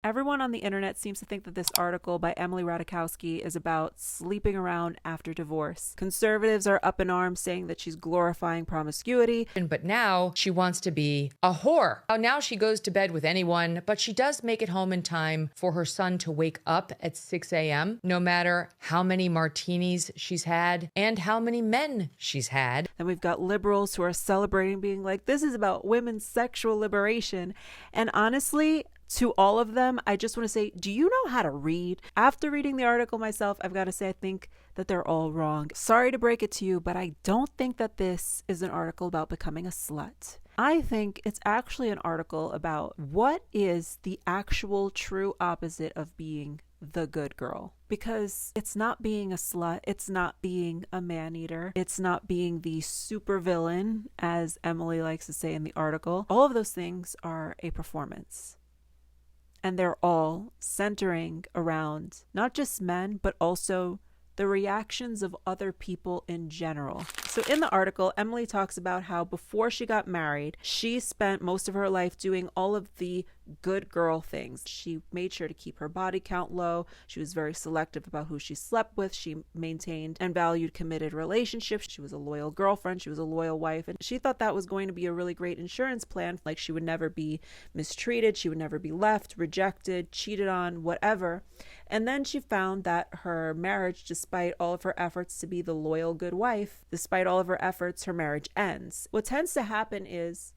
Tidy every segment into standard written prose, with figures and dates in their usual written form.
Everyone on the internet seems to think that this article by Emily Ratajkowski is about sleeping around after divorce. Conservatives are up in arms saying that she's glorifying promiscuity. But now she wants to be a whore. Now she goes to bed with anyone, but she does make it home in time for her son to wake up at 6 a.m., no matter how many martinis she's had and how many men she's had. And we've got liberals who are celebrating, being like, this is about women's sexual liberation. And honestly, to all of them, I just want to say, do you know how to read? After reading the article myself, I've got to say, I think that they're all wrong. Sorry to break it to you, but I don't think that this is an article about becoming a slut. I think it's actually an article about what is the actual true opposite of being the good girl. Because it's not being a slut, it's not being a man-eater, it's not being the supervillain, as Emily likes to say in the article. All of those things are a performance. And they're all centering around not just men, but also the reactions of other people in general. So in the article, Emily talks about how before she got married, she spent most of her life doing all of the good girl things. She made sure to keep her body count low. She was very selective about who she slept with. She maintained and valued committed relationships. She was a loyal girlfriend. She was a loyal wife. And she thought that was going to be a really great insurance plan. Like, she would never be mistreated. She would never be left, rejected, cheated on, whatever. And then she found that her marriage, despite all of her efforts to be the loyal good wife, despite all of her efforts, her marriage ends. What tends to happen is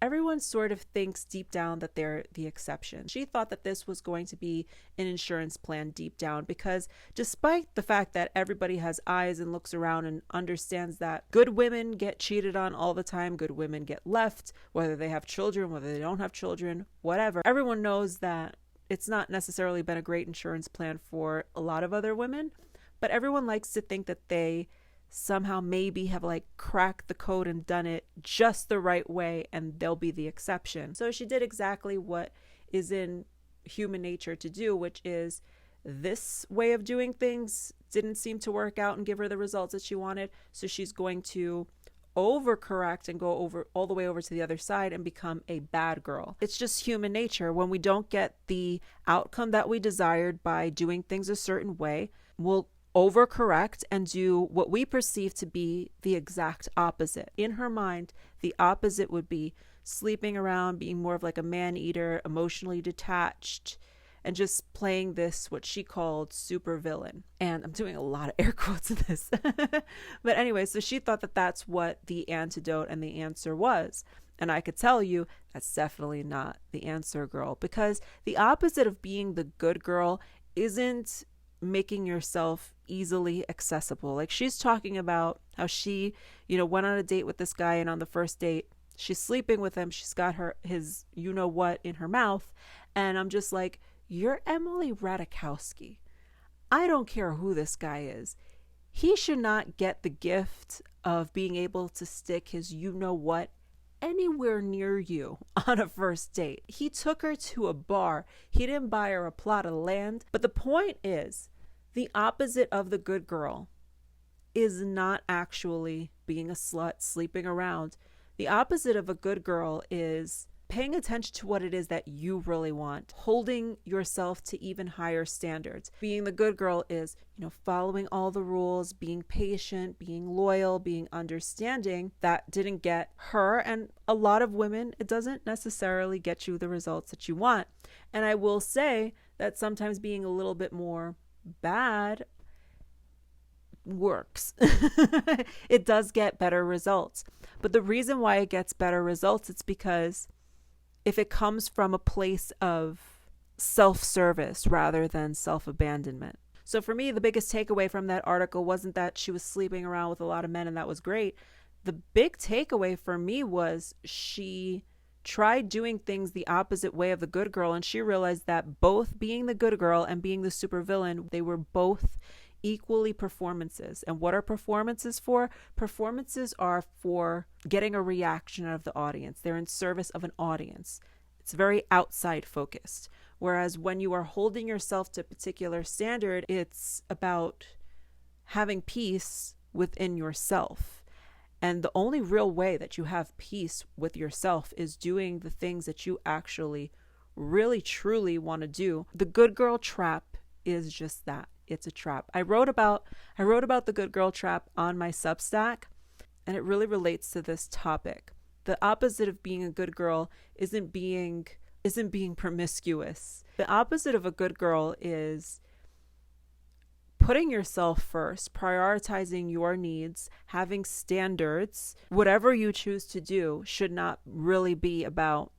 everyone sort of thinks deep down that they're the exception. She thought that this was going to be an insurance plan deep down, because despite the fact that everybody has eyes and looks around and understands that good women get cheated on all the time, good women get left, whether they have children, whether they don't have children, whatever, everyone knows that it's not necessarily been a great insurance plan for a lot of other women, but everyone likes to think that they somehow maybe have like cracked the code and done it just the right way, and they'll be the exception. So she did exactly what is in human nature to do, which is this way of doing things didn't seem to work out and give her the results that she wanted. So she's going to overcorrect and go over all the way over to the other side and become a bad girl. It's just human nature. When we don't get the outcome that we desired by doing things a certain way, we'll overcorrect and do what we perceive to be the exact opposite. In her mind, the opposite would be sleeping around, being more of like a man-eater, emotionally detached, and just playing this, what she called supervillain. And I'm doing a lot of air quotes in this. But anyway, so she thought that that's what the antidote and the answer was. And I could tell you that's definitely not the answer, girl, because the opposite of being the good girl isn't making yourself easily accessible. Like, she's talking about how she, went on a date with this guy, and on the first date, she's sleeping with him. She's got his what in her mouth. And I'm just like, you're Emily Ratajkowski. I don't care who this guy is. He should not get the gift of being able to stick his what anywhere near you on a first date. He took her to a bar. He didn't buy her a plot of land. But the point is, the opposite of the good girl is not actually being a slut, sleeping around. The opposite of a good girl is paying attention to what it is that you really want, holding yourself to even higher standards. Being the good girl is, following all the rules, being patient, being loyal, being understanding. That didn't get her, and a lot of women, it doesn't necessarily get you the results that you want. And I will say that sometimes being a little bit more bad works. It does get better results. But the reason why it gets better results, it's because if it comes from a place of self-service rather than self-abandonment. So for me, the biggest takeaway from that article wasn't that she was sleeping around with a lot of men and that was great. The big takeaway for me was she tried doing things the opposite way of the good girl, and she realized that both being the good girl and being the supervillain, they were both equally performances. And what are performances for? Performances are for getting a reaction out of the audience. They're in service of an audience. It's very outside focused. Whereas when you are holding yourself to a particular standard, it's about having peace within yourself. And the only real way that you have peace with yourself is doing the things that you actually really truly want to do. The good girl trap is just that. It's a trap. I wrote about the good girl trap on my Substack, and it really relates to this topic. The opposite of being a good girl isn't being promiscuous. The opposite of a good girl is putting yourself first, prioritizing your needs, having standards. Whatever you choose to do should not really be about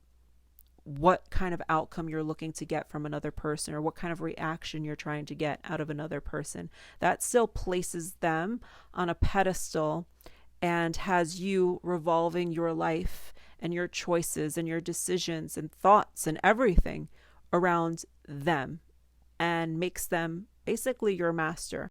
what kind of outcome you're looking to get from another person or what kind of reaction you're trying to get out of another person. That still places them on a pedestal and has you revolving your life and your choices and your decisions and thoughts and everything around them, and makes them basically your master.